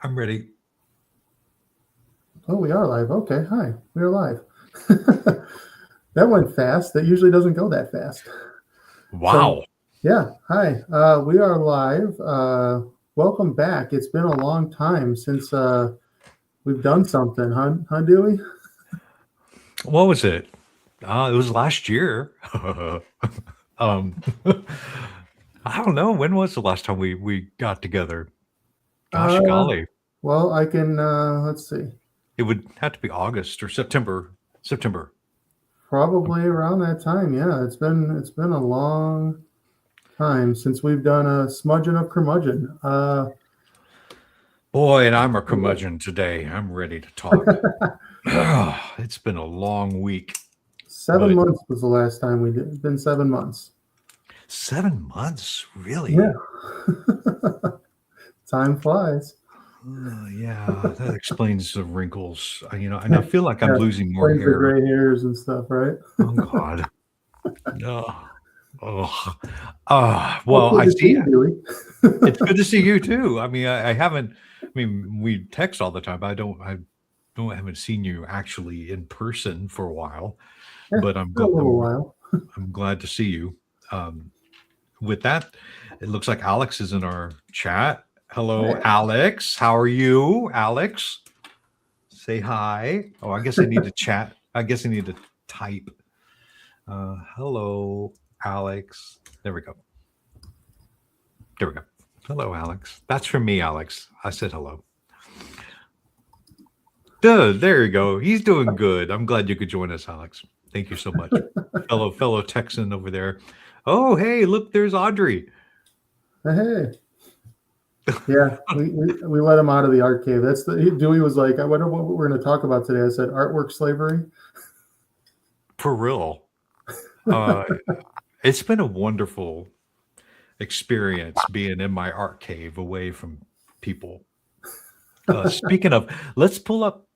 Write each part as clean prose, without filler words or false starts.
I'm ready. Oh, we are live. Okay, hi. We are live. That went fast. That usually doesn't go that fast. So, Wow. yeah, hi. We are live. Welcome back. It's been a long time since we've done something, huh, Dewey? What was it? It was last year. um, I don't know. When was the last time we got together? Gosh Uh, golly. well, I can, let's see, It would have to be August or September. September. probably around that time. Yeah, it's been a long time since we've done a Smudgeon of Curmudgeon. Boy, and I'm a curmudgeon today. I'm ready to talk. It's been a long week, Seven but months was the last time we did. It's been 7 months. 7 months? Yeah. Really? Time flies. Yeah, that explains the wrinkles. And I feel like I'm Yeah, losing more explains the hair. gray hairs and stuff, right? Oh God. No. Oh. Well, Hopefully I to see see. you, Dewey. It's good to see you too. I mean, I haven't. I mean, we text all the time. But haven't seen you actually in person for a while. Yeah, But it's been a little while. I'm glad to see you. Um, with that, it looks like Alex is in our chat. Hello, Hey. Alex. How are you, Alex? Say hi. Oh, I guess I need to chat. I guess I need to type. Hello, Alex. There we go. There we go. Hello, Alex. That's from me, Alex. I said hello. Duh, there you go. He's doing good. I'm glad you could join us, Alex. Thank you so much. fellow Texan over there. Oh, hey, look, there's Audrey. Hey. Yeah, we let him out of the art cave. Dewey was like, I wonder what we're going to talk about today. I said, artwork slavery. For real. Uh, it's been a wonderful experience being in my art cave away from people. Speaking of, let's pull up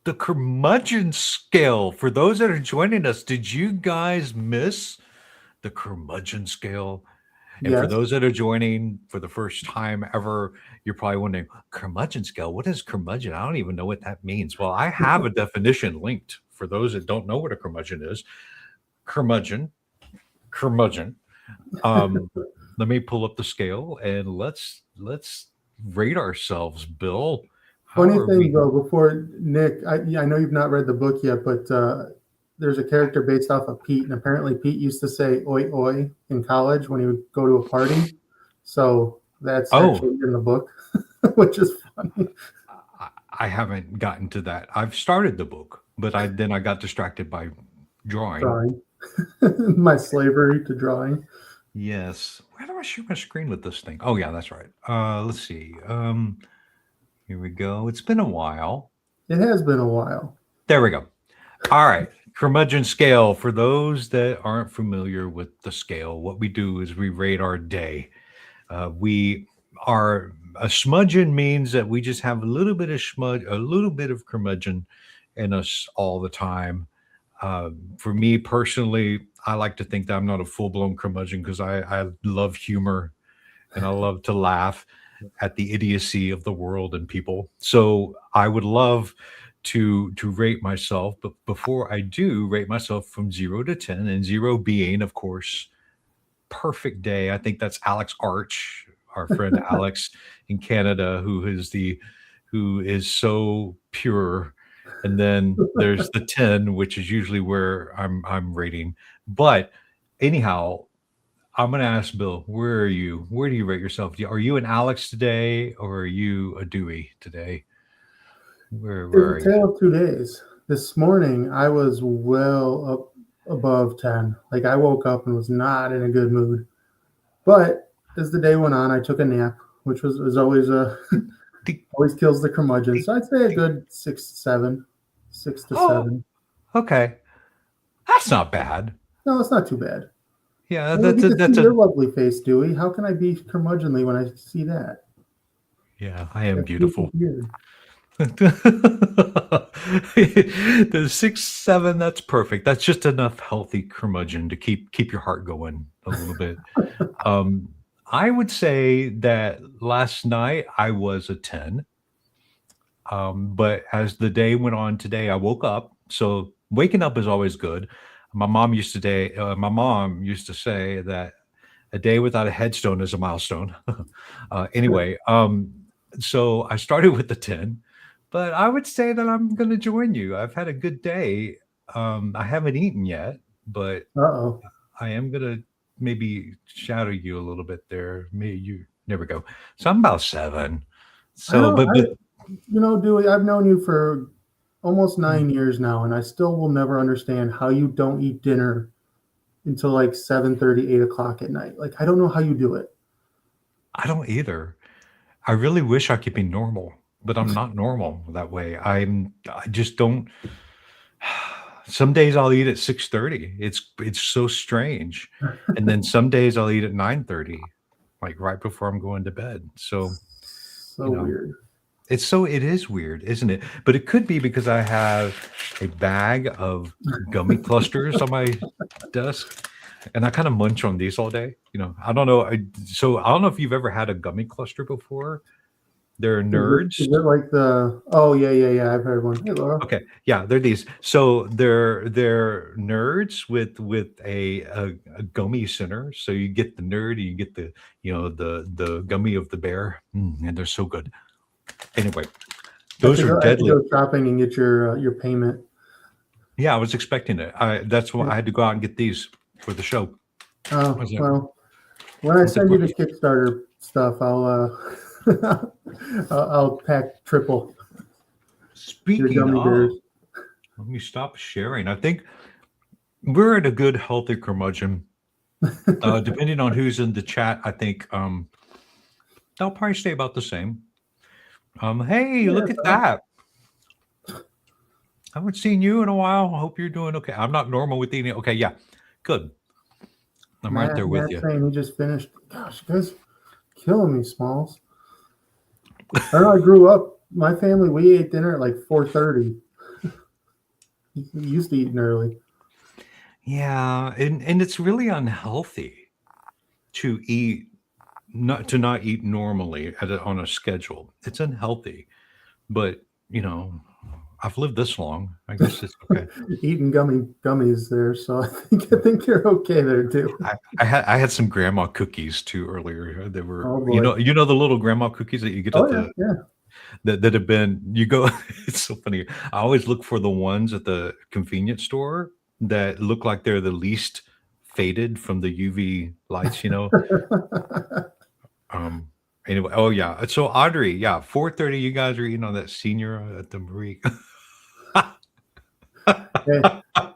the curmudgeon scale. For those that are joining us, did you guys miss the curmudgeon scale? And for Yes. those that are joining for the first time ever, you're probably wondering, curmudgeon scale, what is curmudgeon? I don't even know what that means. Well, I have a definition linked for those that don't know what a curmudgeon is. Curmudgeon, curmudgeon. Um, Let me pull up the scale and let's rate ourselves, Bill. How Funny are thing we? though, before Nick, I know you've not read the book yet, but there's a character based off of Pete, and apparently Pete used to say "oi oi" in college when he would go to a party. So that's Oh, actually in the book, which is funny. I haven't gotten to that. I've started the book, but I got distracted by drawing. Drawing. My slavery to drawing. Yes. Where do I share my screen with this thing? Oh yeah, that's right. Let's see. Here we go. It's been a while. It has been a while. There we go. All right. Curmudgeon scale. For those that aren't familiar with the scale, what we do is we rate our day. We are a smudgeon means that we just have a little bit of smudge, a little bit of curmudgeon in us all the time. For me personally, I like to think that I'm not a full blown curmudgeon because I love humor and I love to laugh at the idiocy of the world and people. So I would love to rate myself, but before I do, rate myself from 0 to 10, and 0 being, of course, perfect day. I think that's Alex Arch, our friend Alex in Canada, who is so pure. And then there's the 10, which is usually where I'm rating. But anyhow, I'm gonna ask Bill, where are you? Where do you rate yourself? Are you an Alex today or are you a Dewey today? Where There's are a you? tale of 2 days. This morning, I was well up above 10. Like I woke up and was not in a good mood. But as the day went on, I took a nap, which was always a The- always kills the curmudgeon. the- So I'd say a the- good 6 to 7, 6 to Oh, 7. okay. That's not bad. No, it's not too bad. Yeah, And we that's get a to see that's your a lovely face, Dewey. How can I be curmudgeonly when I see that? yeah, I am That sneaky beautiful. beard. The 6, 7, that's perfect. That's just enough healthy curmudgeon to keep your heart going a little bit. Um, I would say that last night I was a 10. But as the day went on today, I woke up. So waking up is always good. My mom used to say that a day without a headstone is a milestone. Anyway, so I started with the 10, but I would say that I'm going to join you. I've had a good day. I haven't eaten yet, but Uh-oh. I am going to maybe shadow you a little bit there. Maybe you never go. So I'm about 7. I So, don't, but Dewey, I've known you for almost 9 years now, and I still will never understand how you don't eat dinner until like 7:30, 8 o'clock at night. Like, I don't know how you do it. I don't either. I really wish I could be normal, but I'm not normal that way. I just don't. Some days I'll eat at 6:30. It's so strange. And then some days I'll eat at 9:30, like right before I'm going to bed. So, So you know, weird. it is weird, isn't it? But it could be because I have a bag of gummy clusters on my desk and I kind of munch on these all day. I don't know. So I don't know if you've ever had a gummy cluster before. They're nerds. Is it like the? Oh yeah, yeah, yeah. I've heard one. Hey, Laura. Okay, yeah, they're these. So they're nerds with a gummy center. So you get the nerd, and you get the gummy of the bear, and they're so good. Anyway, those are I have to deadly. go shopping and get your payment. Yeah, I was expecting it. That's why I had to go out and get these for the show. Oh Was it? well, when I Was it send you the Kickstarter stuff, I'll pack triple your Speaking gummy of, bears. let me stop sharing. I think we're at a good, healthy curmudgeon. Depending on who's in the chat, I think they'll probably stay about the same. Hey, Yeah, look at that. I haven't seen you in a while. I hope you're doing okay. I'm not normal with eating. Okay, yeah, good. I'm right there with Matt's you. saying he just finished. Gosh, you guys killing me, Smalls. I know I grew up. My family, we ate dinner at like 4:30. We used to eat early. Yeah, and it's really unhealthy to not eat normally on a schedule. It's unhealthy, but I've lived this long. I guess it's okay. Eating gummies there, so I think you're okay there too. I had some grandma cookies too earlier. They were Oh you boy. know you know the little grandma cookies that you get Oh at yeah, the yeah. that have been you go. It's so funny. I always look for the ones at the convenience store that look like they're the least faded from the UV lights. Um. Anyway, oh yeah. So Audrey, yeah, 4:30. You guys are eating on that senior at the Marie. Hey,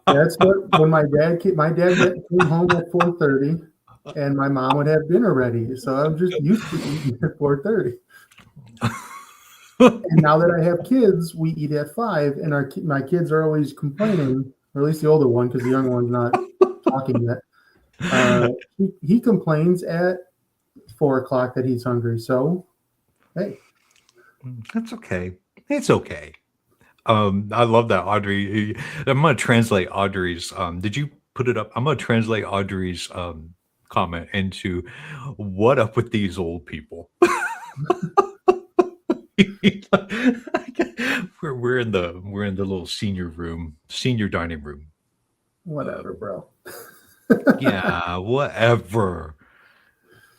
that's what when my dad came home at 4:30, and my mom would have dinner ready. So I'm just used to eating at 4:30. And now that I have kids, we eat at 5, and my kids are always complaining, or at least the older one, because the younger one's not talking yet. He complains at 4 o'clock that he's hungry. So hey, That's okay. It's okay. I love that, Audrey. I'm gonna translate Audrey's. Did you put it up? I'm gonna translate Audrey's comment into "What up with these old people?" we're in the little senior dining room. whatever, bro. Yeah, whatever.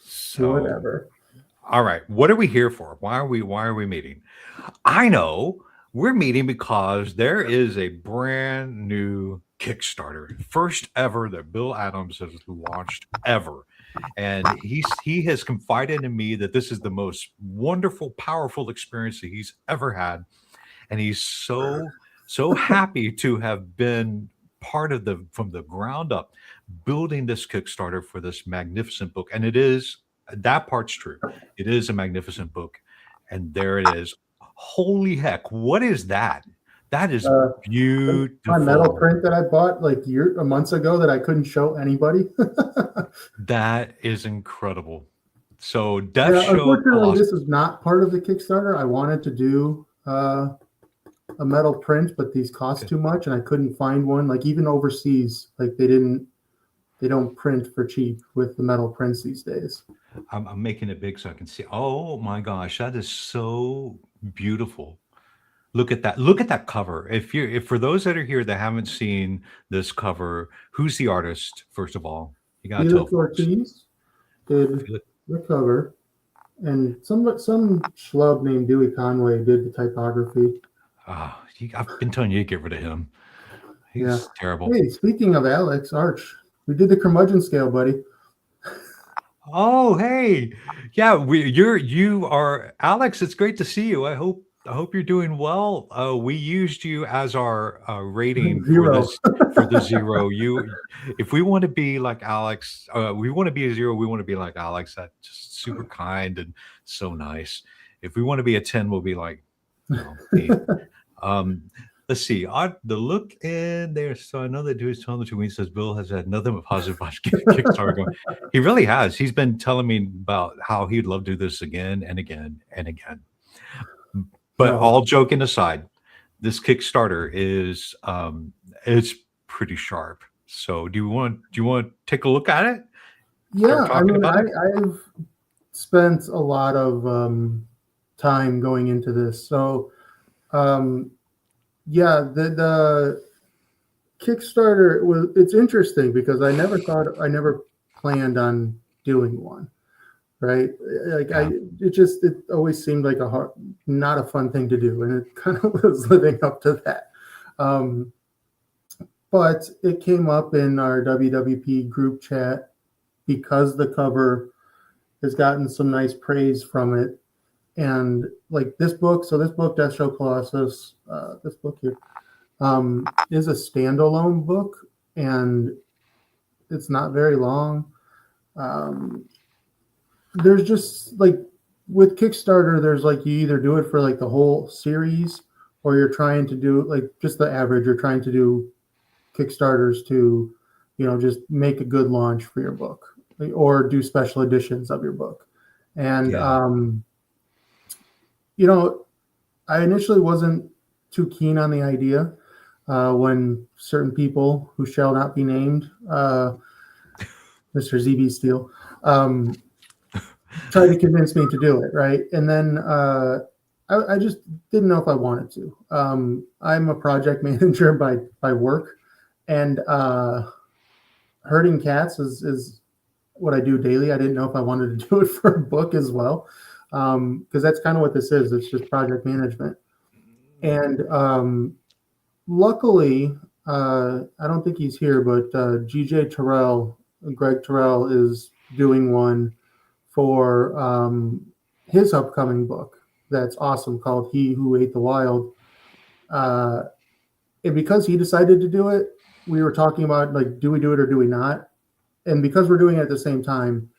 So, Whatever. all right, what are we here for? Why are we meeting? I know we're meeting because there is a brand new Kickstarter, first ever that Bill Adams has launched ever. And he has confided in me that this is the most wonderful, powerful experience that he's ever had. And he's so happy to have been part of from the ground up building this Kickstarter for this magnificent book. And that part's true. It is a magnificent book. And there it is. Holy heck, what is that? That is My metal beautiful. print that I bought like months ago that I couldn't show anybody. That is incredible. So Death Yeah, Show unfortunately, Colossus. this is not part of the Kickstarter. I wanted to do a metal print, but these cost too much, and I couldn't find one. Like even overseas, like they don't print for cheap with the metal prints these days. I'm making it big so I can see. Oh my gosh, that is so beautiful. Look at that. Look at that cover. If for those that are here that haven't seen this cover, who's the artist? First of all, you gotta tell Felix folks. Ortiz did the cover, and some schlub named Dewey Conway did the typography. I've been telling you to get rid of him. He's terrible. Hey, speaking of Alex Arch, we did the Curmudgeon scale, buddy. Oh, hey, yeah, you are Alex. It's great to see you. I hope you're doing well. We used you as our rating for the zero. If we want to be like Alex, we want to be a zero. We want to be like Alex. That's just super kind and so nice. If we want to be a 10, we'll be like, 8. Let's see. The look in there. So I know that dude's telling the tweet says Bill has had nothing but positive Kickstarter going. He really has. He's been telling me about how he'd love to do this again and again and again. But all joking aside, this Kickstarter is it's pretty sharp. So do you want to take a look at it? Yeah, I mean, I've spent a lot of time going into this. So yeah, the Kickstarter it's interesting because I never planned on doing one, right? Like it always seemed like not a fun thing to do, and it kind of was living up to that. But it came up in our WWP group chat because the cover has gotten some nice praise from it. And like this book, Death Show Colossus, this book here, is a standalone book, and it's not very long. There's just like with Kickstarter, there's like you either do it for like the whole series, or you're trying to do like just the average. You're trying to do Kickstarters to, just make a good launch for your book, or do special editions of your book, and I initially wasn't too keen on the idea when certain people who shall not be named, Mr. ZB Steele, tried to convince me to do it, right? And then I just didn't know if I wanted to. I'm a project manager by work, and herding cats is what I do daily. I didn't know if I wanted to do it for a book as well. Because that's kind of what this is. It's just project management. And luckily, I don't think he's here, but Greg Terrell is doing one for his upcoming book that's awesome called He Who Ate the Wild. And because he decided to do it, we were talking about, like, do we do it or do we not? And because we're doing it at the same time,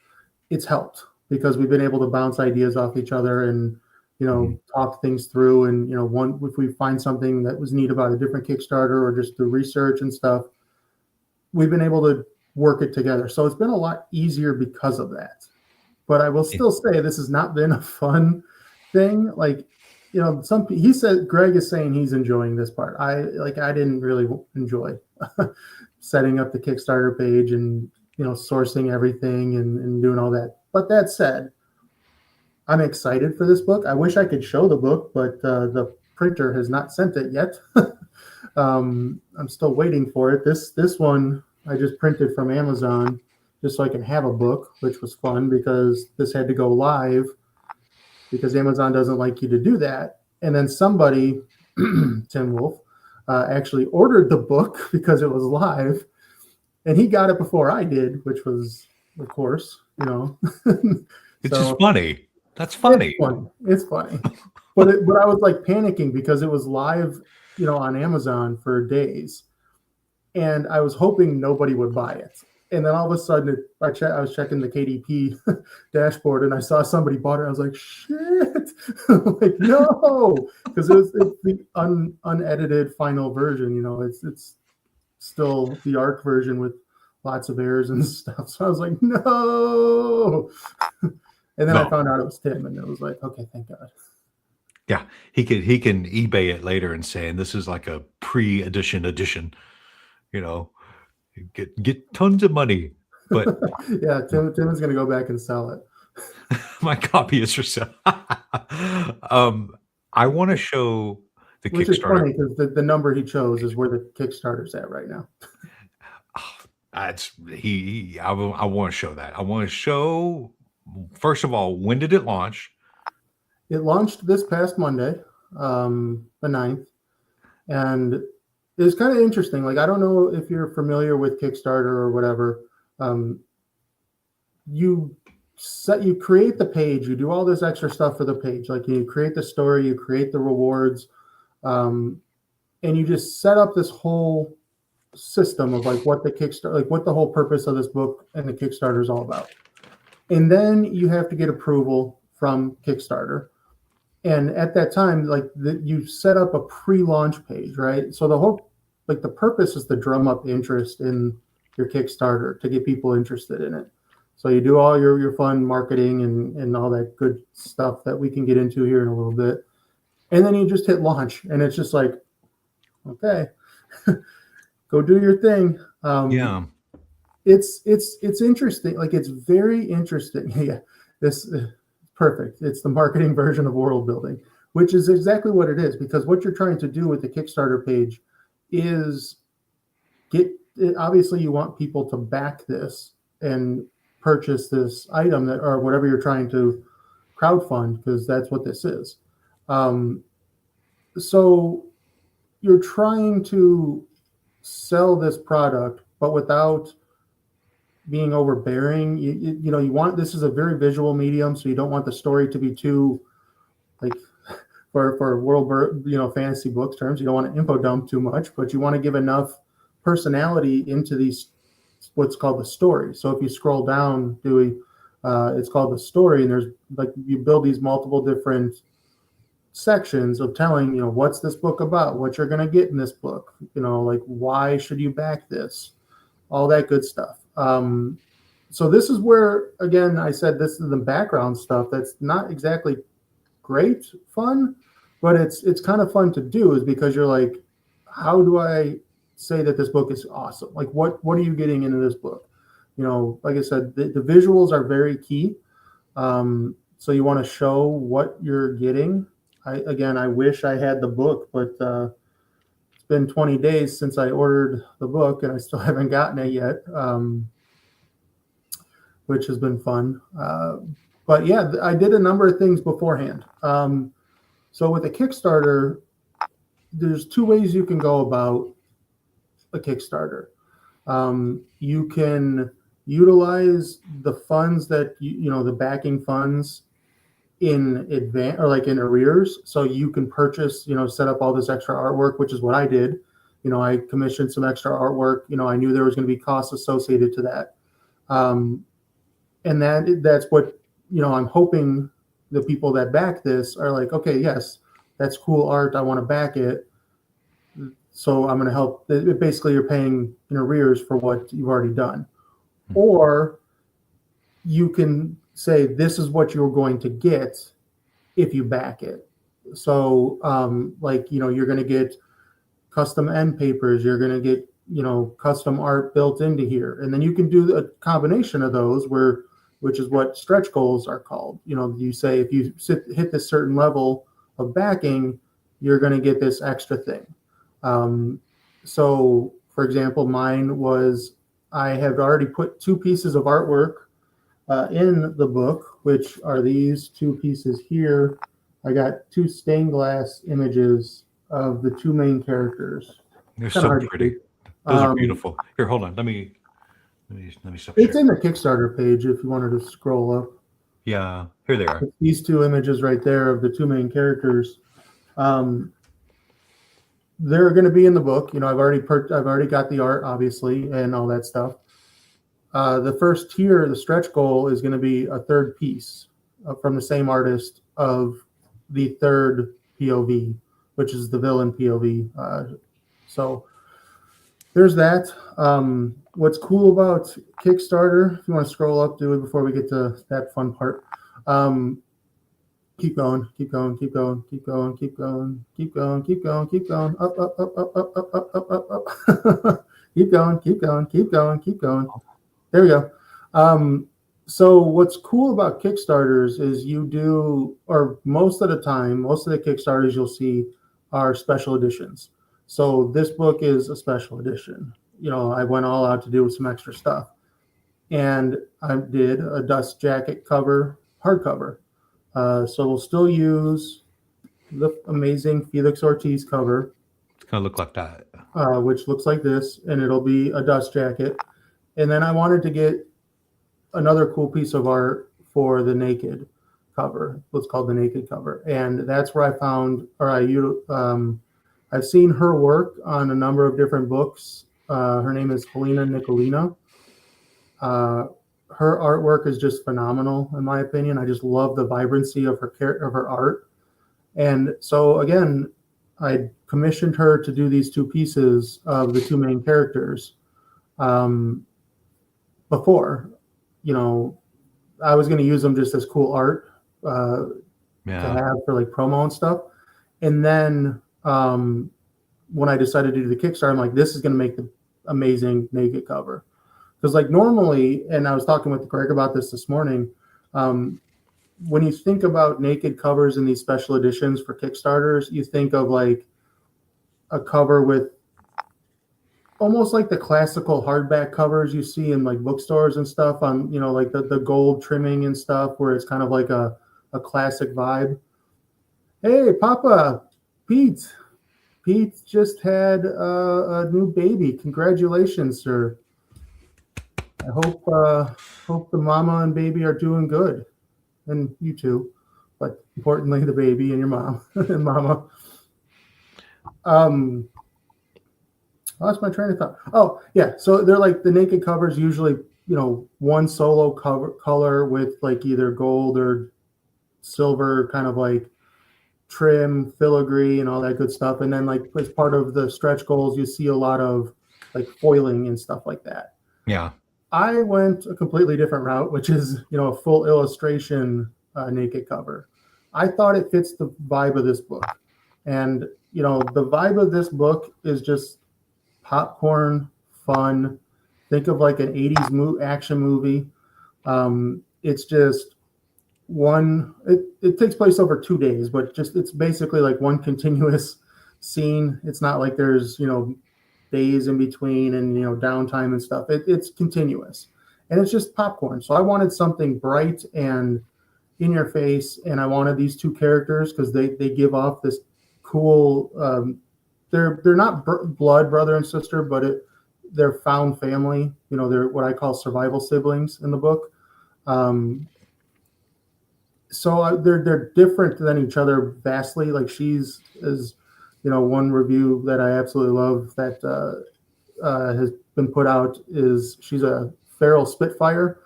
it's helped. Because we've been able to bounce ideas off each other and, talk things through. And, if we find something that was neat about a different Kickstarter or just the research and stuff, we've been able to work it together. So it's been a lot easier because of that. But I will still say this has not been a fun thing. Like, he said, Greg is saying he's enjoying this part. I didn't really enjoy setting up the Kickstarter page and, sourcing everything and doing all that. But that said, I'm excited for this book. I wish I could show the book, but the printer has not sent it yet. I'm still waiting for it. This one I just printed from Amazon just so I can have a book, which was fun because this had to go live because Amazon doesn't like you to do that. And then somebody, Tim Wolf, actually ordered the book because it was live, and he got it before I did, which was, of course, It's just funny. That's funny. It's funny. But I was like panicking because it was live, on Amazon for days, and I was hoping nobody would buy it. And then all of a sudden, I was checking the KDP dashboard, and I saw somebody bought it. I was like, shit! Like, no, because it's the unedited final version. It's still the ARC version with lots of errors and stuff. So I was like, no. And then I found out it was Tim, and it was like, okay, thank God. Yeah, he can eBay it later and saying this is like a pre-edition edition. Get tons of money. But yeah, Tim is going to go back and sell it. My copy is for sale. I want to show the Which is Kickstarter. funny because the number he chose is where the Kickstarter's at right now. That's I want to show that. I want to show, first of all, when did it launch? It launched this past Monday, the 9th, and it's kind of interesting. Like, I don't know if you're familiar with Kickstarter or whatever. You create the page, you do all this extra stuff for the page. Like, you create the story, you create the rewards, and you just set up this whole system of like what the whole purpose of this book and the Kickstarter is all about. And then you have to get approval from Kickstarter. And at that time, you set up a pre-launch page, right? So the purpose is to drum up interest in your Kickstarter, to get people interested in it. So you do all your fun marketing and all that good stuff that we can get into here in a little bit. And then you just hit launch, and it's just like, okay, go do your thing. Yeah. It's interesting. Like, it's very interesting. Yeah, this perfect. It's the marketing version of world building, which is exactly what it is, because what you're trying to do with the Kickstarter page is obviously you want people to back this and purchase this item or whatever you're trying to crowdfund, because that's what this is. So you're trying to sell this product, but without being overbearing. You want, this is a very visual medium, so you don't want the story to be too, like, for world, fantasy books terms, you don't want to info dump too much, but you want to give enough personality into these, what's called the story. So if you scroll down, Dewey, it's called the story, and there's, like, you build these multiple different sections of telling, what's this book about, what you're going to get in this book, like, why should you back this, all that good stuff. So this is where, again, I said this is the background stuff that's not exactly great fun, but it's kind of fun to do, is because you're like, how do I say that this book is awesome? Like, what are you getting into this book? Like I said, the visuals are very key. So you want to show what you're getting. I wish I had the book, but it's been 20 days since I ordered the book, and I still haven't gotten it yet, which has been fun. But yeah, I did a number of things beforehand. So with a Kickstarter, there's two ways you can go about a Kickstarter. You can utilize the funds that the backing funds in advance, or like in arrears, so you can purchase, set up all this extra artwork, which is what I did. I commissioned some extra artwork. I knew there was going to be costs associated to that, and that's what I'm hoping the people that back this are like, okay, yes, that's cool art, I want to back it, so I'm going to help. Basically, you're paying in arrears for what you've already done. Or you can say, this is what you're going to get if you back it. So, you're going to get custom end papers, you're going to get, custom art built into here. And then you can do a combination of those, which is what stretch goals are called. You say, if you hit this certain level of backing, you're going to get this extra thing. So, for example, mine was, I have already put 2 pieces of artwork in the book, which are these 2 pieces here. I got 2 stained glass images of the 2 main characters. They're so pretty. Those are beautiful. Here, hold on. Let me stop. It's in the Kickstarter page if you wanted to scroll up. Yeah, here they are. These 2 images right there of the 2 main characters. They're going to be in the book. I've already got the art, obviously, and all that stuff. The first tier, the stretch goal, is going to be a 3rd piece from the same artist of the 3rd POV, which is the villain POV. So there's that. What's cool about Kickstarter, if you want to scroll up, do it before we get to that fun part. Keep going, keep going, keep going, keep going, keep going, keep going, keep going, keep going, up, up, up, up, up, up, up, up, up, up. Keep going, keep going, keep going, keep going. There we go. So what's cool about Kickstarters is you do, or most of the time, most of the Kickstarters you'll see are special editions. So this book is a special edition. I went all out to do some extra stuff. And I did a dust jacket cover, hardcover. So we'll still use the amazing Felix Ortiz cover. It's going to look like that. Which looks like this, and it'll be a dust jacket. And then I wanted to get another cool piece of art for the naked cover, what's called the naked cover. And that's where I found, I've seen her work on a number of different books. Her name is Helena Nicolina. Her artwork is just phenomenal, in my opinion. I just love the vibrancy of her art. And so again, I commissioned her to do these two pieces of the two main characters. Before, I was going to use them just as cool art to have for like promo and stuff. And then when I decided to do the Kickstarter, I'm like, this is going to make the amazing naked cover. Because like normally, and I was talking with Greg about this morning, when you think about naked covers in these special editions for Kickstarters, you think of like a cover with almost like the classical hardback covers you see in like bookstores and stuff on, like the gold trimming and stuff, where it's kind of like a classic vibe. Hey, Papa, Pete just had a new baby. Congratulations, sir. I hope the mama and baby are doing good, and you too, but importantly the baby and your mom and mama. I lost my train of thought. Oh yeah, so they're like the naked covers usually, one solo color with like either gold or silver kind of like trim, filigree, and all that good stuff. And then like as part of the stretch goals, you see a lot of like foiling and stuff like that. Yeah. I went a completely different route, which is, a full illustration naked cover. I thought it fits the vibe of this book. And, the vibe of this book is just popcorn, fun. Think of like an 80s action movie. It's just it takes place over 2 days, but it's basically like one continuous scene. It's not like there's, days in between and downtime and stuff. It's continuous, and it's just popcorn. So I wanted something bright and in your face, and I wanted these two characters because they give off this cool. They're not blood brother and sister, but they're found family. They're what I call survival siblings in the book. So they're different than each other vastly. Like she's is. One review that I absolutely love that has been put out is she's a feral spitfire,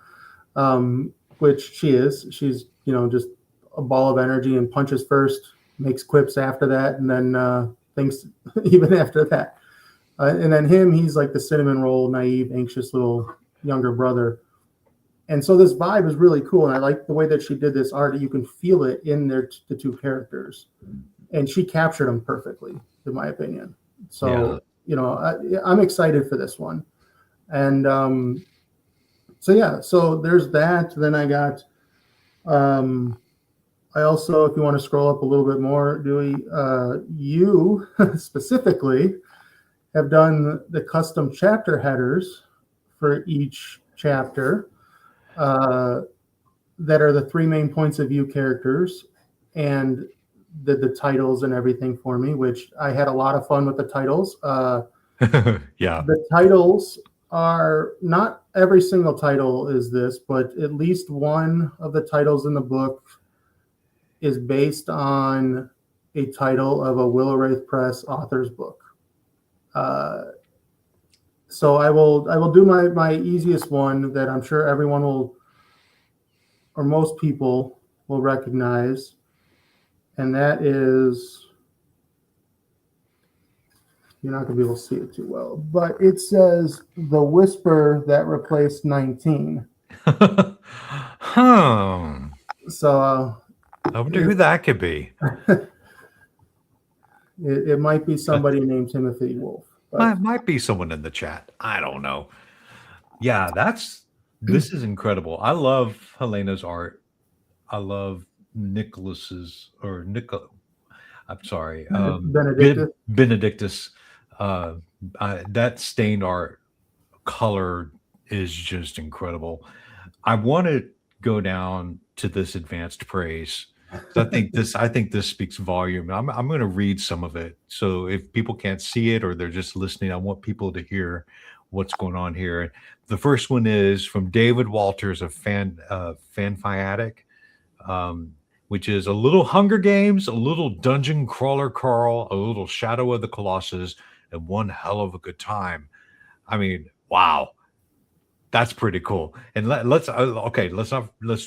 which she is. She's, just a ball of energy and punches first, makes quips after that, and then thinks even after that. And then he's like the cinnamon roll, naive, anxious little younger brother. And so this vibe is really cool. And I like the way that she did this art. You can feel it in the two characters. And she captured them perfectly, in my opinion. So, I'm excited for this one. And so there's that. Then I got, I also, if you want to scroll up a little bit more, Dewey, you specifically have done the custom chapter headers for each chapter that are the three main points of view characters, and the titles and everything for me, which I had a lot of fun with the titles. Yeah. The titles are not every single title is this, but at least one of the titles in the book is based on a title of a Willow Wraith Press author's book. So I will do my easiest one that I'm sure everyone will, or most people will recognize. And that is, you're not going to be able to see it too well, but it says The Whisper That Replaced 19. So I wonder who that could be. It might be somebody named Timothy Wolf. Might be someone in the chat. I don't know. Yeah, this is incredible. I love Helena's art. I love Nicholas's or Nico. I'm sorry, Benedictus. Benedictus. Uh, that stained art color is just incredible. I want to go down to this advanced praise. 'Cause I think this speaks volume. I'm going to read some of it. So if people can't see it or they're just listening, I want people to hear what's going on here. The first one is from David Walters of Fanfiatic, um, which is a little Hunger Games, a little Dungeon Crawler Carl, a little Shadow of the Colossus, and one hell of a good time. I mean, wow, that's pretty cool. And let's okay, let's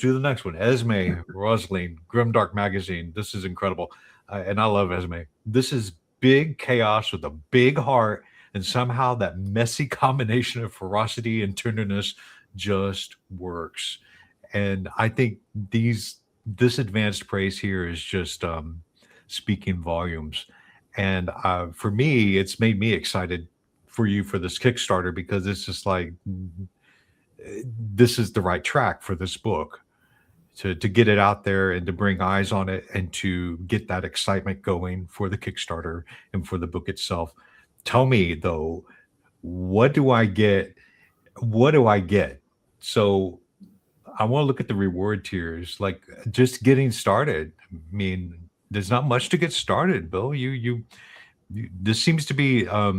do the next one. Esme Rosling, Grimdark Magazine. This is incredible, and I love Esme. This is big chaos with a big heart, and somehow that messy combination of ferocity and tenderness just works. And I think this advanced praise here is just speaking volumes. And for me, it's made me excited for you for this Kickstarter because it's just like this is the right track for this book to get it out there and to bring eyes on it and to get that excitement going for the Kickstarter and for the book itself. Tell me though, what do I get? What do I get? So I want to look at the reward tiers, like just getting started. I mean, there's not much to get started, Bill. This seems to be a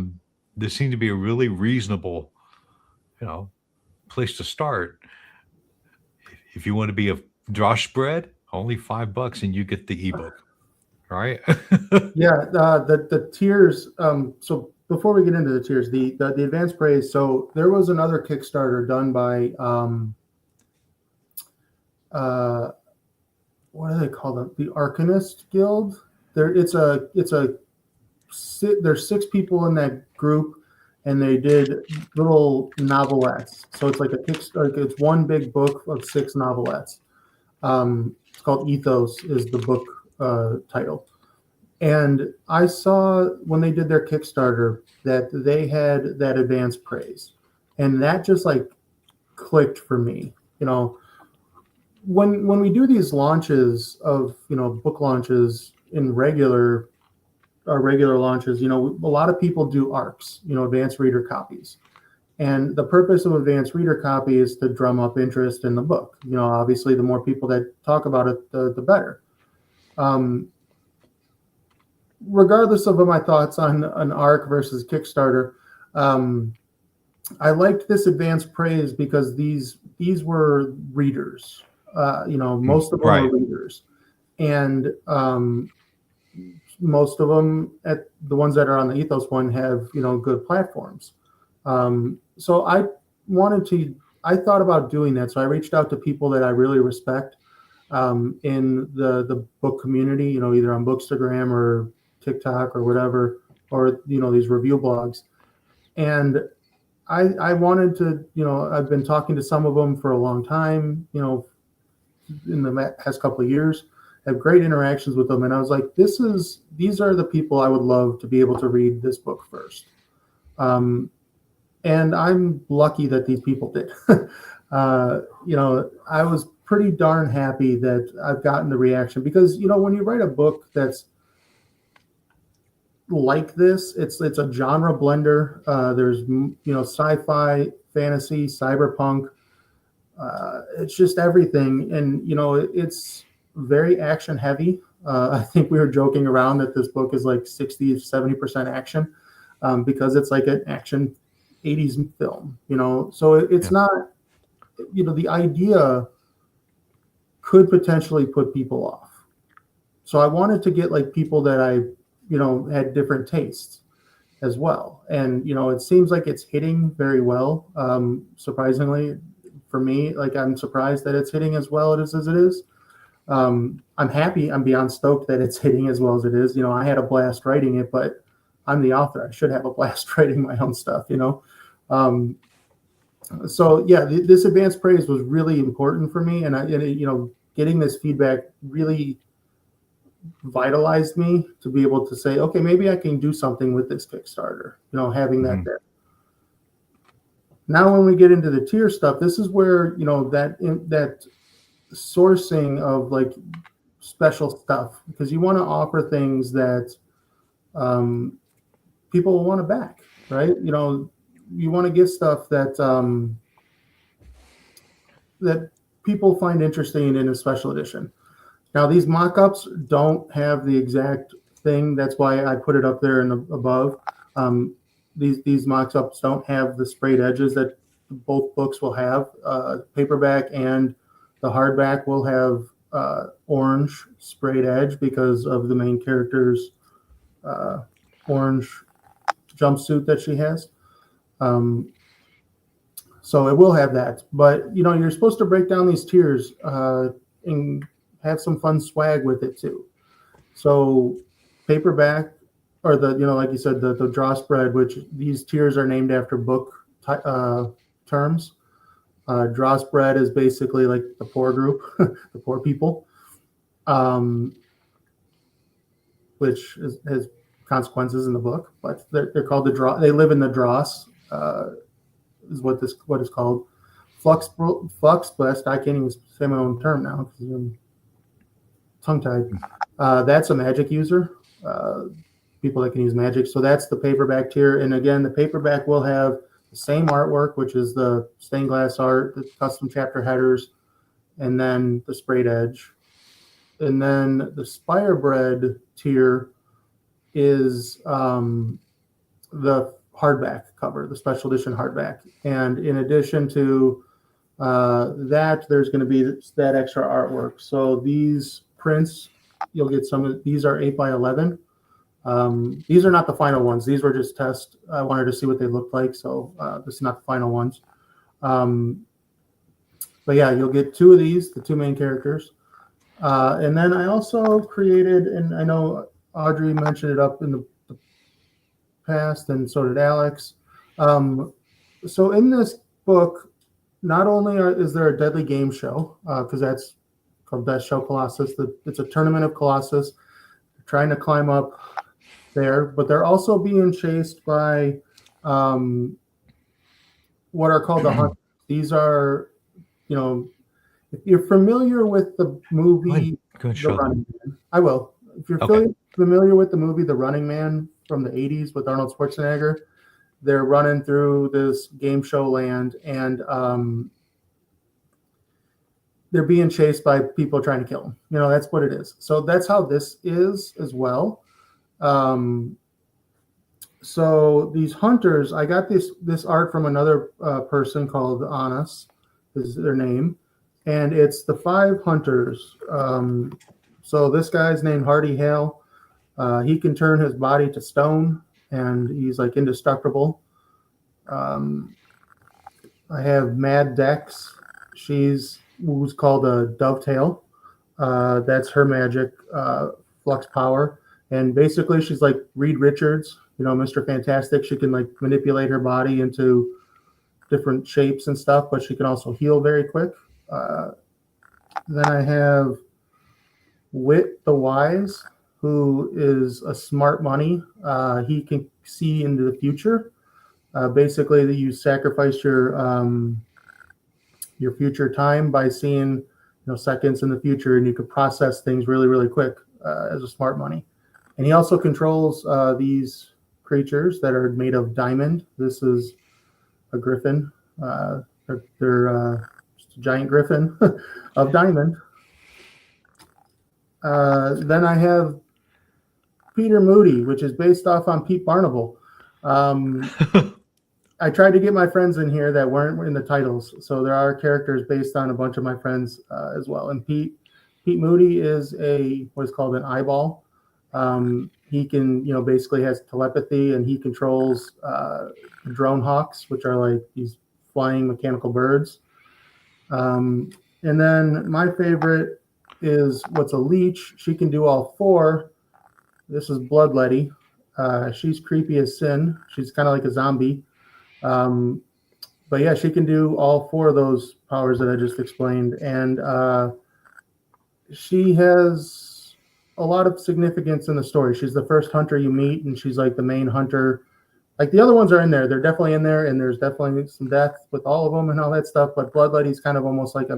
really reasonable, you know, place to start. If you want to be a Josh spread, only $5 and you get the ebook, right? Yeah, the tiers. So before we get into the tiers, the advanced praise. So there was another Kickstarter done by what do they call them? The Arcanist Guild. There's 6 people in that group, and they did little novelettes. So it's like a Kickstarter. It's one big book of 6 novelettes. It's called Ethos is the book title. And I saw when they did their Kickstarter that they had that advanced praise, and that just like clicked for me. You know, when we do these launches of book launches in regular launches, a lot of people do ARCs, advanced reader copies. And the purpose of advanced reader copy is to drum up interest in the book. Obviously, the more people that talk about it, the better. Regardless of my thoughts on an ARC versus Kickstarter, I liked this advanced praise because these were readers. Most of them Right. are readers, and most of them, at the ones that are on the Ethos one, have good platforms. So I thought about doing that. So I reached out to people that I really respect in the book community, either on Bookstagram or TikTok or whatever, or these review blogs. And I wanted to, I've been talking to some of them for a long time, in the past couple of years, have great interactions with them. And I was like, these are the people I would love to be able to read this book first. And I'm lucky that these people did. I was pretty darn happy that I've gotten the reaction because, when you write a book that's like this, it's a genre blender. There's, sci-fi, fantasy, cyberpunk. It's just everything. And, it's very action heavy. I think we were joking around that this book is like 60, 70% action because it's like an action 80s film, so it's not, the idea could potentially put people off. So I wanted to get like people that I, had different tastes as well. And, it seems like it's hitting very well. Surprisingly for me, like I'm surprised that it's hitting as well as it is. I'm happy. I'm beyond stoked that it's hitting as well as it is. I had a blast writing it, but I'm the author. I should have a blast writing my own stuff, So yeah, this advanced praise was really important for me. And getting this feedback really vitalized me to be able to say, okay, maybe I can do something with this Kickstarter, having that there. Now, when we get into the tier stuff, this is where, that sourcing of like special stuff, because you want to offer things that people will want to back, right? You know, you want to give stuff that that people find interesting in a special edition. Now, these mock-ups don't have the exact thing. That's why I put it up there in the above. These mock-ups don't have the sprayed edges that both books will have. Paperback and the hardback will have orange sprayed edge because of the main character's orange jumpsuit that she has. So it will have that. But, you know, you're supposed to break down these tiers and have some fun swag with it too. So paperback, or the, you know, like you said, the draw spread, which these tiers are named after book terms. Draw spread is basically like the poor group, the poor people, which has consequences in the book, but they're called the draw. They live in the dross, is what is called. Flux blessed. I can't even say my own term now because I'm tongue tied. That's a magic user. People that can use magic. So that's the paperback tier. And again, the paperback will have the same artwork, which is the stained glass art, the custom chapter headers, and then the sprayed edge. And then the Spirebread tier is the hardback cover, the special edition hardback. And in addition to that, there's going to be that extra artwork. So these prints, you'll get some of these are 8x11. These are not the final ones. These were just tests. I wanted to see what they looked like. So this is not the final ones. But yeah, you'll get two of these, the two main characters. And then I also created, and I know Audrey mentioned it up in the past, and so did Alex. So in this book, not only is there a deadly game show, because that's called Best Show Colossus. It's a tournament of Colossus. They're trying to climb up there, but they're also being chased by what are called the hunters. These are, you know, if you're familiar with the movie The Running Man, I will. If you're familiar with the movie The Running Man from the 80s with Arnold Schwarzenegger, they're running through this game show land, and they're being chased by people trying to kill them. You know, that's what it is. So that's how this is as well. So these hunters, I got this art from another person called Anas, is their name, and it's the 5 hunters. So this guy's named Hardy Hale. He can turn his body to stone, and he's like indestructible. I have Mad Dex. She's who's called a Dovetail. That's her magic, flux power. And basically she's like Reed Richards, you know, Mr. Fantastic. She can like manipulate her body into different shapes and stuff, but she can also heal very quick. Then I have Wit the Wise, who is a smart money. He can see into the future. Basically, that you sacrifice your future time by seeing, you know, seconds in the future, and you could process things really, really quick as a smart money. And he also controls these creatures that are made of diamond. This is a griffin. They're just a giant griffin of diamond. Then I have Peter Moody, which is based off on Pete Barnable. I tried to get my friends in here that weren't in the titles, so there are characters based on a bunch of my friends as well. And Pete Moody is what's called an eyeball. He can, you know, basically has telepathy, and he controls drone hawks, which are like these flying mechanical birds. And then my favorite is what's a leech. She can do all 4. This is Bloodletty. She's creepy as sin. She's kind of like a zombie. But yeah, she can do all 4 of those powers that I just explained. And she has a lot of significance in the story. She's the first hunter you meet, and she's like the main hunter. Like the other ones are in there. They're definitely in there, and there's definitely some death with all of them and all that stuff. But Bloodletty's kind of almost like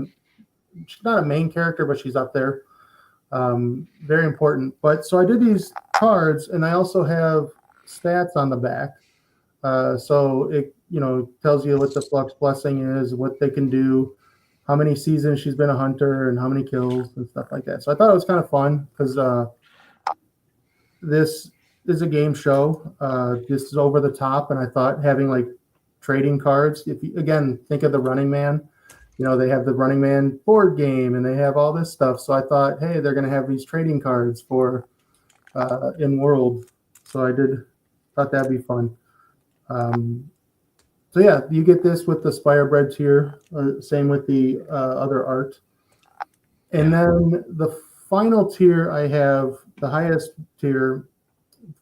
she's not a main character, but she's up there. Very important. But so I did these cards, and I also have stats on the back. So it tells you what the Flux Blessing is, what they can do, how many seasons she's been a hunter, and how many kills and stuff like that. So I thought it was kind of fun because this is a game show. This is over the top, and I thought having like trading cards. If you again think of the Running Man, they have the Running Man board game, and they have all this stuff. So I thought, hey, they're going to have these trading cards for in World. So I thought that'd be fun. So yeah, you get this with the Spirebread tier. Same with the other art. And then the final tier, I have the highest tier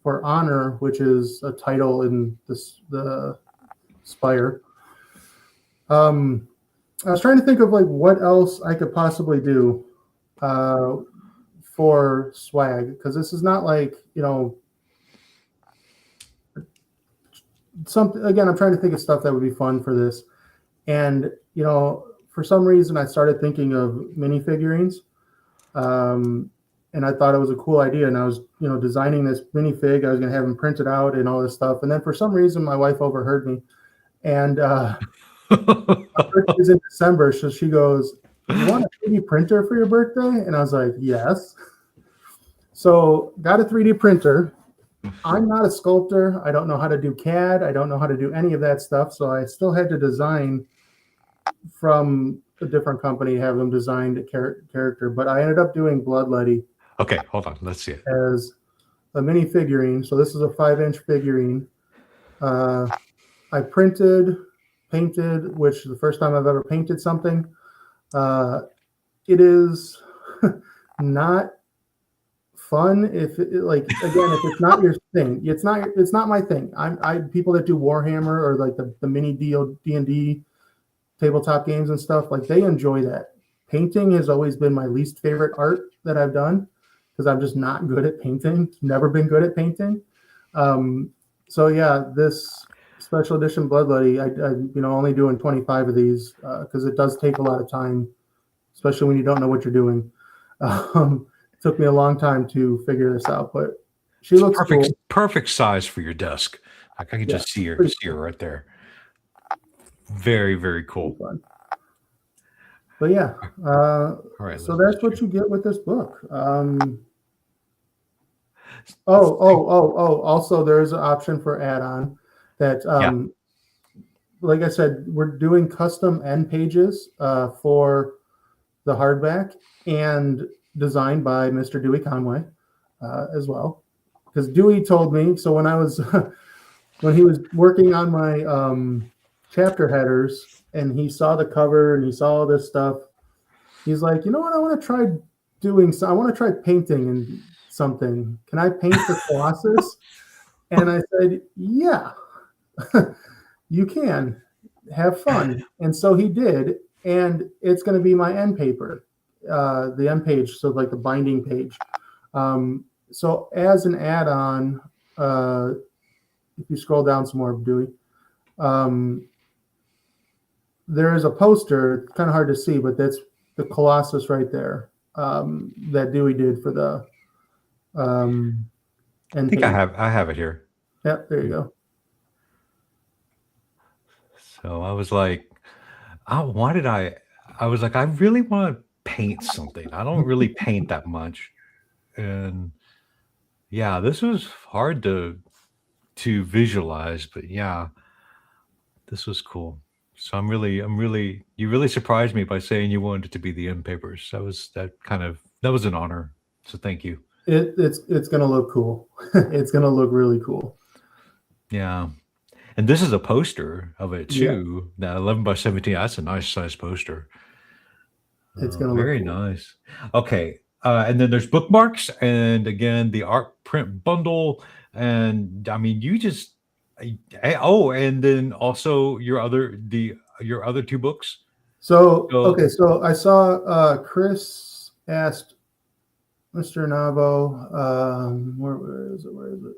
for Honor, which is a title in the Spire. I was trying to think of like what else I could possibly do for swag, because this is not like something. Again, I'm trying to think of stuff that would be fun for this, and for some reason I started thinking of minifigurines, and I thought it was a cool idea, and I was designing this minifig. I was going to have them printed out and all this stuff, and then for some reason my wife overheard me, and my birthday is in December, so she goes, "You want a 3D printer for your birthday?" And I was like, "Yes." So got a 3D printer. I'm not a sculptor. I don't know how to do CAD. I don't know how to do any of that stuff. So I still had to design from a different company, have them designed a character. But I ended up doing Bloodletty. Okay, hold on. Let's see it. As a mini figurine. So this is a 5-inch figurine. I painted, which is the first time I've ever painted something. It is not fun if it's not your thing. It's not my thing. I people that do Warhammer or like the mini D&D tabletop games and stuff, like they enjoy that. Painting has always been my least favorite art that I've done because I'm just not good at painting. Never been good at painting. So yeah, this special edition Bloodletty, I only doing 25 of these because it does take a lot of time, especially when you don't know what you're doing. It took me a long time to figure this out, but she looks perfect, cool. Perfect size for your desk. Like I can just see her right there. Very, very cool. But yeah, all right. So that's what you get with this book. Also, there's an option for add-on that, like I said, we're doing custom end pages for the hardback and designed by Mr. Dewey Conway as well. Because Dewey told me, so when I was when he was working on my chapter headers and he saw the cover and he saw all this stuff, he's like, you know what, I want to try I want to try painting and something. Can I paint the Colossus? And I said, yeah, you can. Have fun. And so he did, and it's going to be my end paper, the end page, so like the binding page. So as an add-on, if you scroll down some more, Dewey, there is a poster, kind of hard to see, but that's the Colossus right there that Dewey did for the end I think page. I have it here. Yep, there you go. So I was like, I was like, I really want to paint something. I don't really paint that much. And yeah, this was hard to visualize, but yeah, this was cool. So you really surprised me by saying you wanted it to be the end papers. That was an honor. So thank you. It's gonna look cool. It's gonna look really cool. Yeah. And this is a poster of it too. Yeah. That 11 by 17. That's a nice size poster. It's gonna very look cool. Nice. Okay. And then there's bookmarks, and again the art print bundle. And I mean, you just and then also your other two books. So I saw Chris asked Mr. Navo, where is it?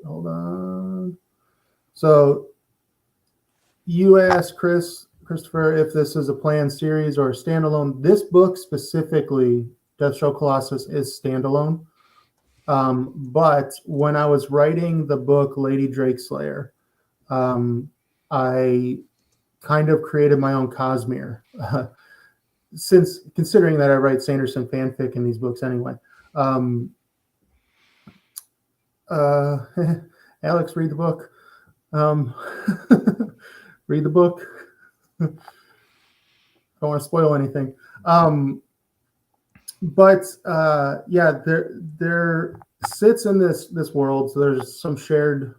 Hold on. So you asked Christopher if this is a planned series or a standalone. This book specifically Death Show Colossus is standalone. But when I was writing the book Lady Drake Slayer, I kind of created my own Cosmere. Since considering that I write Sanderson fanfic in these books anyway. Alex, read the book. Read the book. Don't want to spoil anything. But yeah, there sits in this world. So there's some shared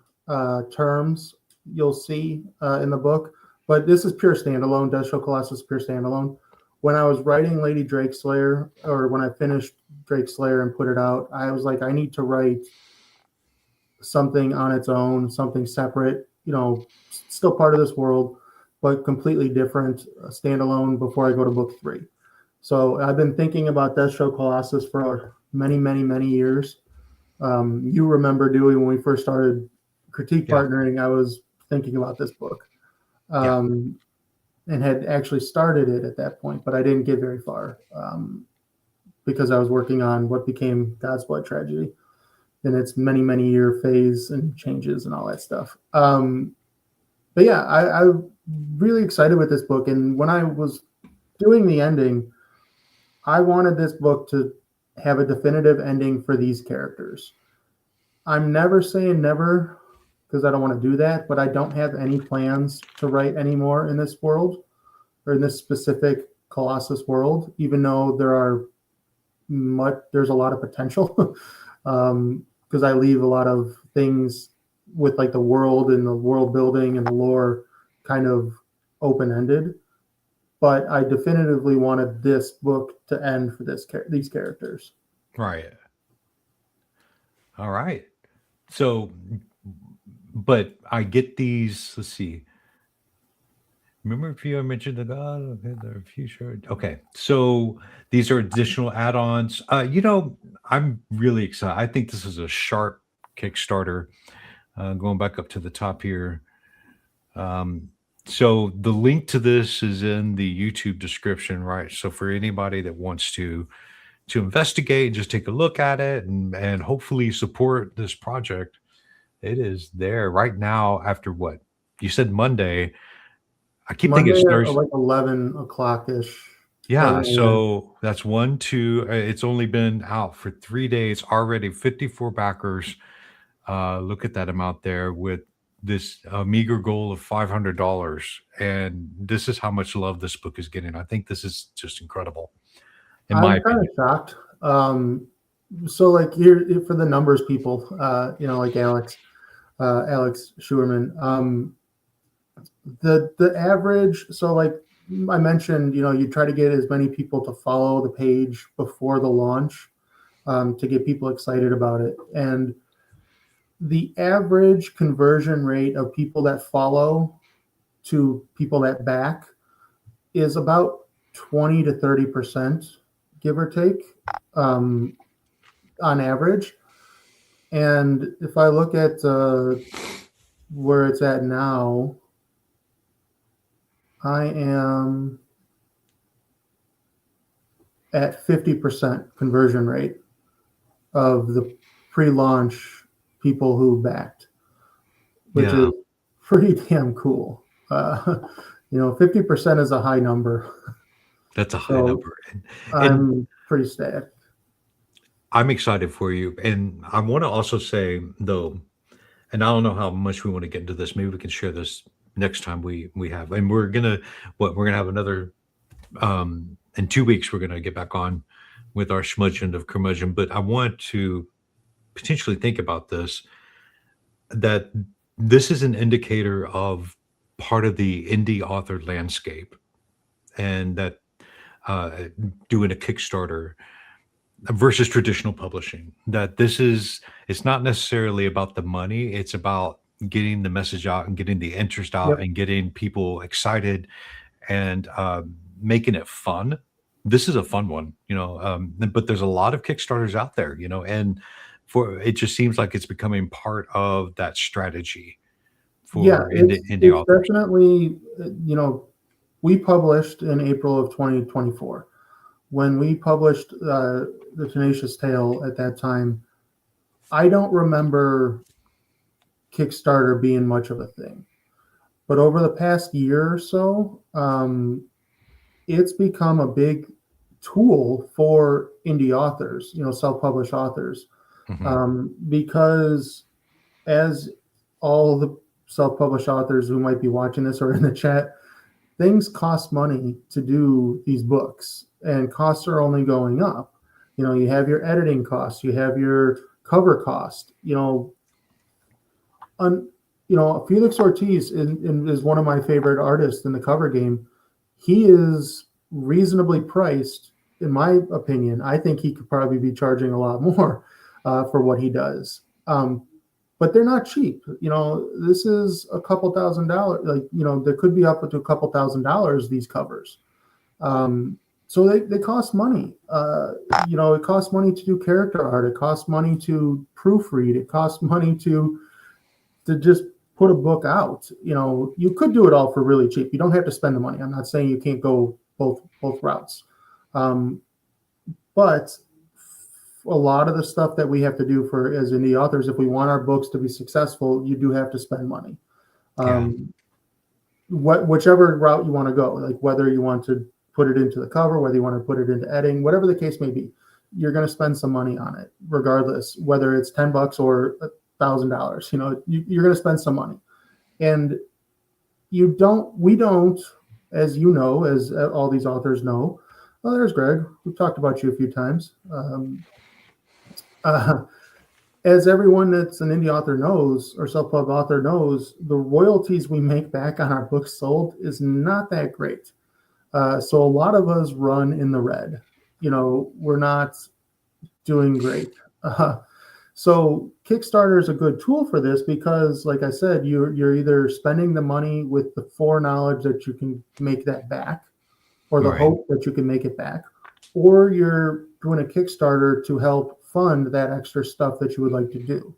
terms you'll see in the book. But this is pure standalone. Death Show Colossus pure standalone. When I was writing Lady Drake Slayer, or when I finished Drake Slayer and put it out, I was like, I need to write something on its own, something separate, still part of this world, but completely different, standalone before I go to book 3. So I've been thinking about Death Show Colossus for many, many, many years. You remember, Dewey, when we first started critique partnering, I was thinking about this book. And had actually started it at that point, but I didn't get very far because I was working on what became God's Blood Tragedy in its many, many year phase and changes and all that stuff. But yeah, I'm really excited with this book. And when I was doing the ending, I wanted this book to have a definitive ending for these characters. I'm never saying never, because I don't want to do that, but I don't have any plans to write anymore in this world, or in this specific Colossus world, even though there's a lot of potential, because I leave a lot of things with like the world and the world building and the lore kind of open-ended. But I definitively wanted this book to end for these characters. Right. All right. So, but I get these. Let's see. Remember if you mentioned that? Okay, there are a few short. Okay, so these are additional add-ons. I'm really excited. I think this is a sharp Kickstarter. Going back up to the top here. So the link to this is in the YouTube description, right? So for anybody that wants to investigate, just take a look at it and hopefully support this project. It is there right now. After what you said, Monday. I keep thinking it's Thursday, like 11 o'clock ish. Yeah, so that's 1, 2. It's only been out for 3 days already. 54 backers. Look at that amount there with this meager goal of $500, and this is how much love this book is getting. I think this is just incredible. I'm kind of shocked. So like here for the numbers people, like Alex Schuerman, the average. So like I mentioned, you try to get as many people to follow the page before the launch to get people excited about it. And the average conversion rate of people that follow to people that back is about 20 to 30%, give or take, on average. And if I look at where it's at now, I am at 50% conversion rate of the pre-launch people who backed, which is pretty damn cool. 50% is a high number. That's a high number. I'm pretty sad. I'm excited for you. And I want to also say, though, and I don't know how much we want to get into this. Maybe we can share this next time we have. And we're gonna have another in 2 weeks. We're gonna get back on with our Schmudgeon of Curmudgeon. But I want to potentially think about this, that this is an indicator of part of the indie author landscape, and that doing a Kickstarter versus traditional publishing, that it's not necessarily about the money, it's about getting the message out and getting the interest out and getting people excited and making it fun. This is a fun one, but there's a lot of Kickstarters out there, and it just seems like it's becoming part of that strategy for indie authors. Definitely, we published in April of 2024. when we published the Tenacious Tale at that time, I don't remember Kickstarter being much of a thing. But over the past year or so, it's become a big tool for indie authors, self-published authors, because as all the self-published authors who might be watching this or in the chat, things cost money to do these books, and costs are only going up. You have your editing costs, you have your cover cost. Felix Ortiz is one of my favorite artists in the cover game. He is reasonably priced, in my opinion. I think he could probably be charging a lot more for what he does. But they're not cheap. This is a couple $1,000s. There could be up to a couple $1,000s, these covers. So they cost money. It costs money to do character art. It costs money to proofread. It costs money to just put a book out. You could do it all for really cheap. You don't have to spend the money. I'm not saying you can't go both routes. But a lot of the stuff that we have to do as indie authors, if we want our books to be successful, you do have to spend money. Whichever route you want to go, like whether you want to put it into the cover, whether you want to put it into editing, whatever the case may be, you're going to spend some money on it, regardless, whether it's $10 or $1,000. You're going to spend some money. And we don't, as you know, as all these authors know. Oh, there's Greg. We've talked about you a few times. As everyone that's an indie author knows, or self-pub author knows, the royalties we make back on our books sold is not that great. So a lot of us run in the red. We're not doing great. So Kickstarter is a good tool for this because, like I said, you're either spending the money with the foreknowledge that you can make that back, or the hope that you can make it back, or you're doing a Kickstarter to help fund that extra stuff that you would like to do.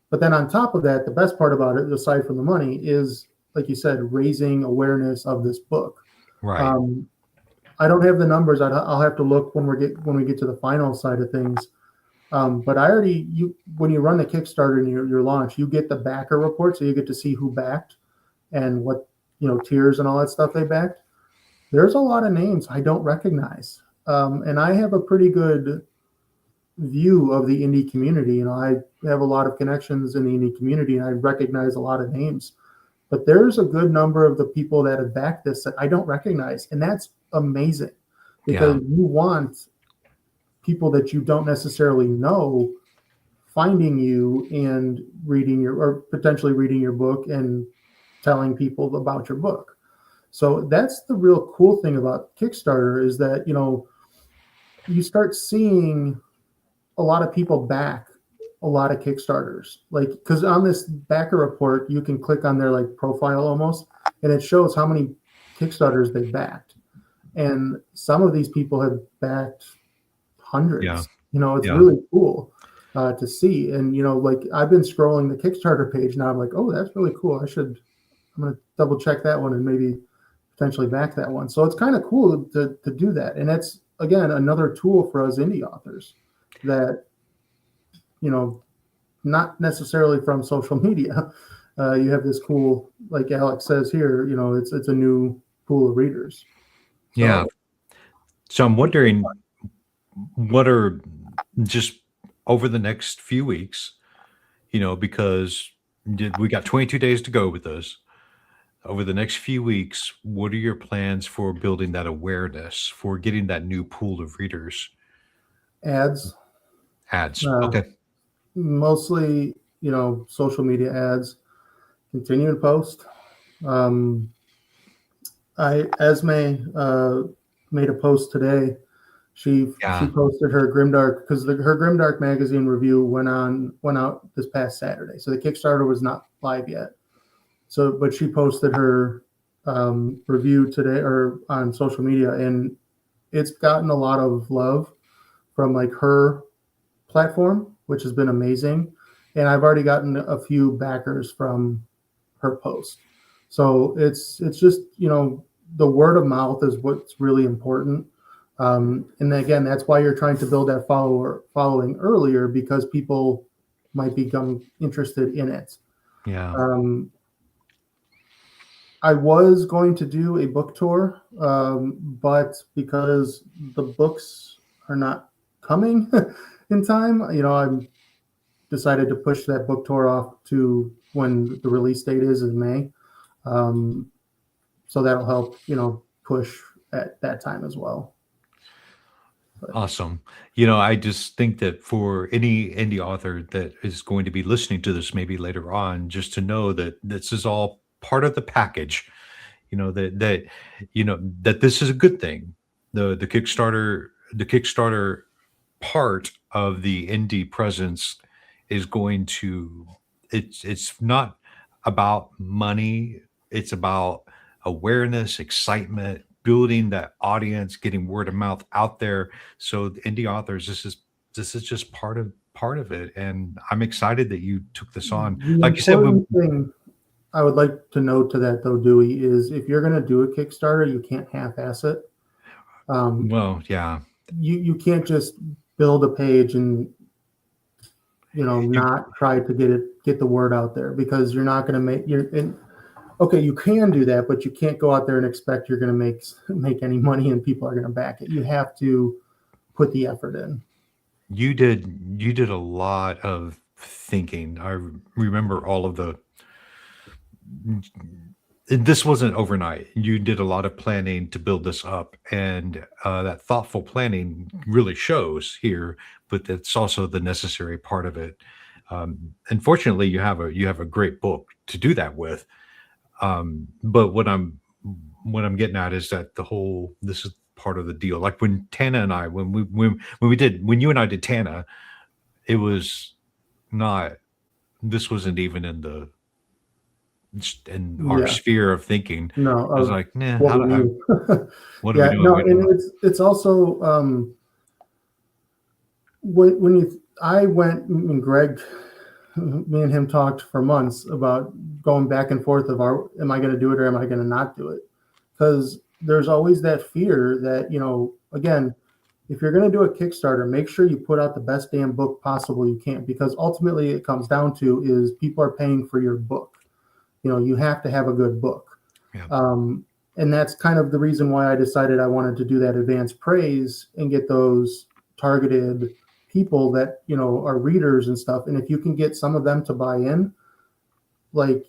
But then on top of that, the best part about it, aside from the money, is, like you said, raising awareness of this book. Right. I don't have the numbers. I'll have to look when we get to the final side of things. But when you run the Kickstarter and your launch, you get the backer report, so you get to see who backed and what tiers and all that stuff they backed. There's a lot of names I don't recognize, and I have a pretty good view of the indie community. I have a lot of connections in the indie community, and I recognize a lot of names. But there's a good number of the people that have backed this that I don't recognize, and that's amazing, because you want people that you don't necessarily know finding you and potentially reading your book and telling people about your book. So that's the real cool thing about Kickstarter, is that you start seeing a lot of people back a lot of Kickstarters, because on this backer report you can click on their profile almost, and it shows how many Kickstarters they've backed, and some of these people have backed hundreds. It's really cool to see. And I've been scrolling the Kickstarter page now. I'm like, oh, that's really cool. I'm gonna double check that one and maybe potentially back that one. So it's kind of cool to do that. And that's, again, another tool for us indie authors that not necessarily from social media. You have this cool, like Alex says here, it's a new pool of readers. So I'm wondering, what are, just over the next few weeks, because we got 22 days to go with this. Over the next few weeks, what are your plans for building that awareness, for getting that new pool of readers? Ads. Okay. Mostly, social media ads. Continue to post. Esme made a post today. She posted her Grimdark, because her Grimdark magazine review went out this past Saturday. So the Kickstarter was not live yet. But she posted her review today, or on social media, and it's gotten a lot of love from her platform, which has been amazing. And I've already gotten a few backers from her post. So it's just, the word of mouth is what's really important. And again, that's why you're trying to build that following earlier, because people might become interested in it. Yeah. I was going to do a book tour, but because the books are not coming in time, I decided to push that book tour off to when the release date is in May. So that'll help, push at that time as well. Awesome. I just think that for any indie author that is going to be listening to this maybe later on, just to know that this is all part of the package, that this is a good thing. The Kickstarter part of the indie presence is going to, it's not about money, it's about awareness, excitement, building that audience, getting word of mouth out there. So the indie authors, this is just part of it, and I'm excited that you took this on. The Like you said, important thing I would like to note to that, though, Dewey, is if you're going to do a Kickstarter, you can't half-ass it. well, yeah, You can't just build a page and you, not try to get the word out there, because you're not going to make okay, you can do that, but you can't go out there and expect you're going to make any money and people are going to back it. You have to put the effort in. you did a lot of thinking. I remember all of the. This wasn't overnight. You did a lot of planning to build this up, and that thoughtful planning really shows here. But that's also the necessary part of it. Unfortunately, you have a great book to do that with. But what I'm getting at is that this is part of the deal. Like when Tana and I, when you and I did Tana, it was not. This wasn't even in our Yeah, sphere of thinking. no, I was of like, nah, what we do. what are we Yeah, doing? no, We don't know. and it's also when I went and Greg, me and him talked for months about going back and forth of am I going to do it or am I going to not do it? Because there's always that fear that, again, if you're going to do a Kickstarter, make sure you put out the best damn book possible you can, because ultimately it comes down to is people are paying for your book. You have to have a good book. Yeah. And that's kind of the reason why I decided I wanted to do that advanced praise and get those targeted people that, are readers and stuff. And if you can get some of them to buy in, like,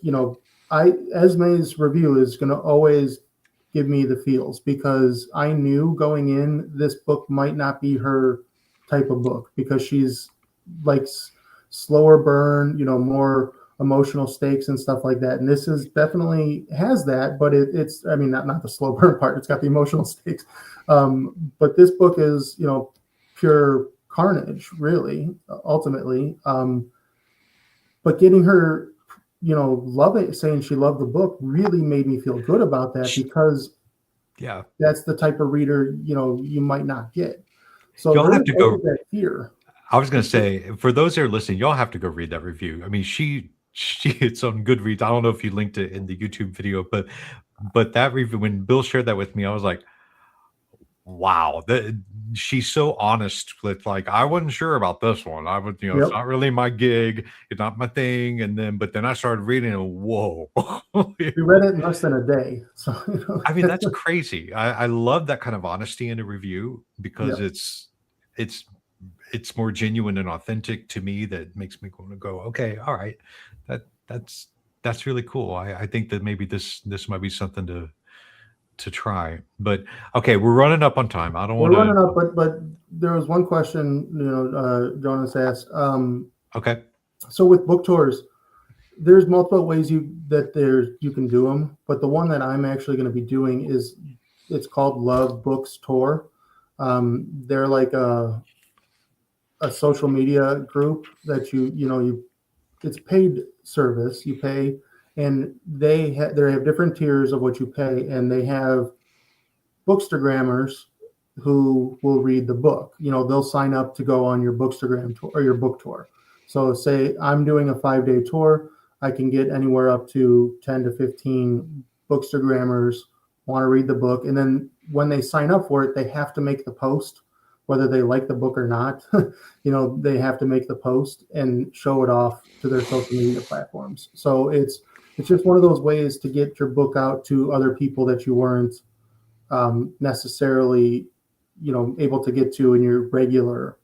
Esme's review is going to always give me the feels, because I knew going in, this book might not be her type of book, because she's like slower burn, more emotional stakes and stuff like that. And this is definitely has that, but it's, I mean, not the slow burn part. It's got the emotional stakes. But this book is, pure carnage, really, ultimately. But getting her, saying she loved the book really made me feel good about that, because Yeah. that's the type of reader, you might not get. So Y'all have there's to go. always that fear. I was going to say, for those that are listening, y'all have to go read that review. I mean, it's on Goodreads. I don't know if you linked it in the YouTube video, but that review, when Bill shared that with me, I was like, wow, she's so honest with, like, I wasn't sure about this one. I would, Yep. it's not really my gig. It's not my thing. But then I started reading and whoa. We read it in less than a day. So, I mean, that's crazy. I love that kind of honesty in a review, because Yeah. it's more genuine and authentic to me. That makes me want to go, okay, all right, that's really cool. I think that maybe this might be something to try. But okay, we're running up on time. I don't We're want running to. up, but there was one question, Jonas asked. Okay. So with book tours, there's multiple ways you can do them, but the one that I'm actually going to be doing it's called Love Books Tour. They're like a social media group that it's paid service. You pay, and they have different tiers of what you pay, and they have bookstagrammers who will read the book. They'll sign up to go on your bookstagram tour or your book tour. So say I'm doing a 5-day tour, I can get anywhere up to 10 to 15 bookstagrammers want to read the book, and then when they sign up for it, they have to make the post, whether they like the book or not. They have to make the post and show it off to their social media platforms. So it's just one of those ways to get your book out to other people that you weren't necessarily, able to get to in your regular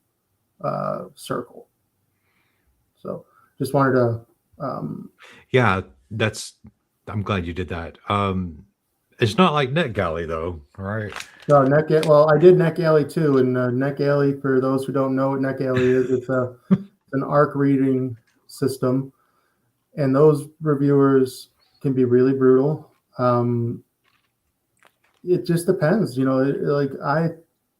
circle. So just wanted to. Yeah, I'm glad you did that. It's not like NetGalley though, right? No, well, I did NetGalley too, and NetGalley, for those who don't know what NetGalley is, it's an ARC reading system, and those reviewers can be really brutal. It just depends, like I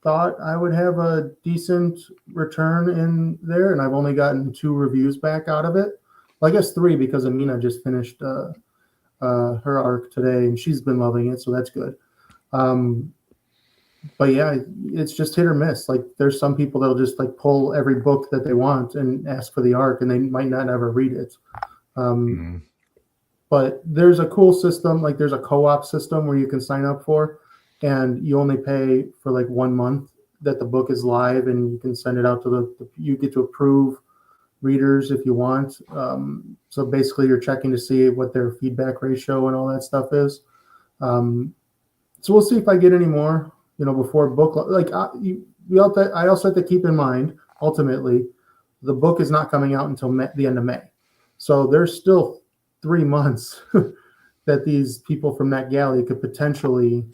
thought I would have a decent return in there, and I've only gotten 2 reviews back out of it. Well, I guess 3, because Amina just finished her ARC today, and she's been loving it, so that's good. But yeah, it's just hit or miss. Like there's some people that'll just like pull every book that they want and ask for the ARC, and they might not ever read it. But there's a cool system, like there's a co-op system where you can sign up for, and you only pay for like 1 month that the book is live, and you can send it out to you get to approve readers if you want. So basically you're checking to see what their feedback ratio and all that stuff is. So we'll see if I get any more, before book, like I also have to keep in mind, ultimately, the book is not coming out until the end of May. So there's still 3 months that these people from NetGalley could potentially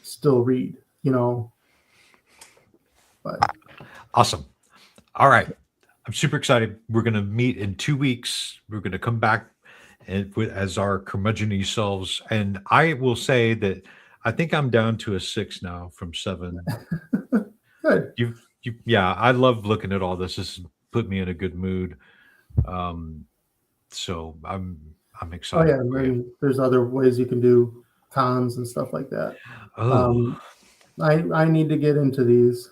still read, but Awesome. All right. I'm super excited. We're going to meet in 2 weeks. We're going to come back as our curmudgeon selves. And I will say that I think I'm down to a 6 now from 7. good. Yeah, I love looking at all this. This has put me in a good mood. So I'm Oh excited. yeah, and there's other ways you can do cons and stuff like that. Oh, I need to get into these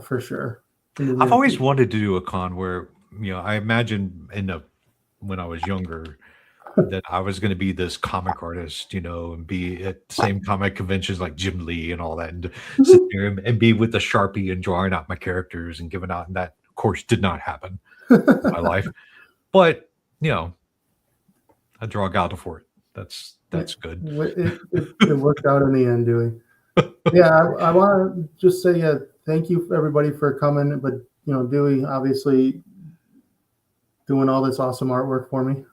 for sure. I've always wanted to do a con where, I imagine when I was younger that I was going to be this comic artist, and be at the same comic conventions like Jim Lee and all that, and sit there and be with the Sharpie and drawing out my characters and giving out. And that, of course, did not happen in my life. But, I draw Gouda for it. That's good. It worked out in the end, Dewey. Yeah, I want to just say thank you everybody for coming. But Dewey obviously doing all this awesome artwork for me.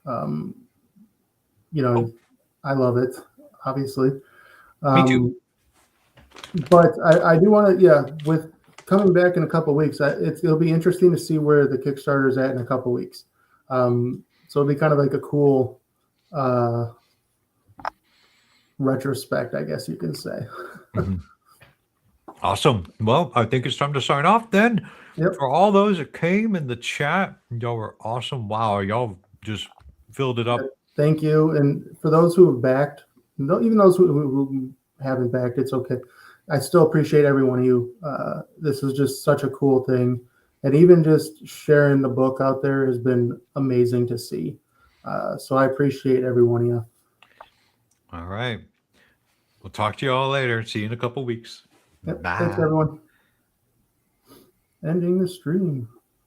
I love it, obviously. Me too. But I do want to, with coming back in a couple of weeks, it'll be interesting to see where the Kickstarter is at in a couple of weeks. So it'll be kind of like a cool retrospect, I guess you can say. Awesome. Well, I think it's time to sign off then. Yep. For all those that came in the chat, y'all were awesome. Wow, y'all just filled it up. Thank you. And for those who have backed, even those who haven't backed, it's okay. I still appreciate every one of you. This is just such a cool thing. And even just sharing the book out there has been amazing to see. So I appreciate every one of you. All right. We'll talk to you all later. See you in a couple weeks. Yep. Bye. Thanks, everyone. Ending the stream.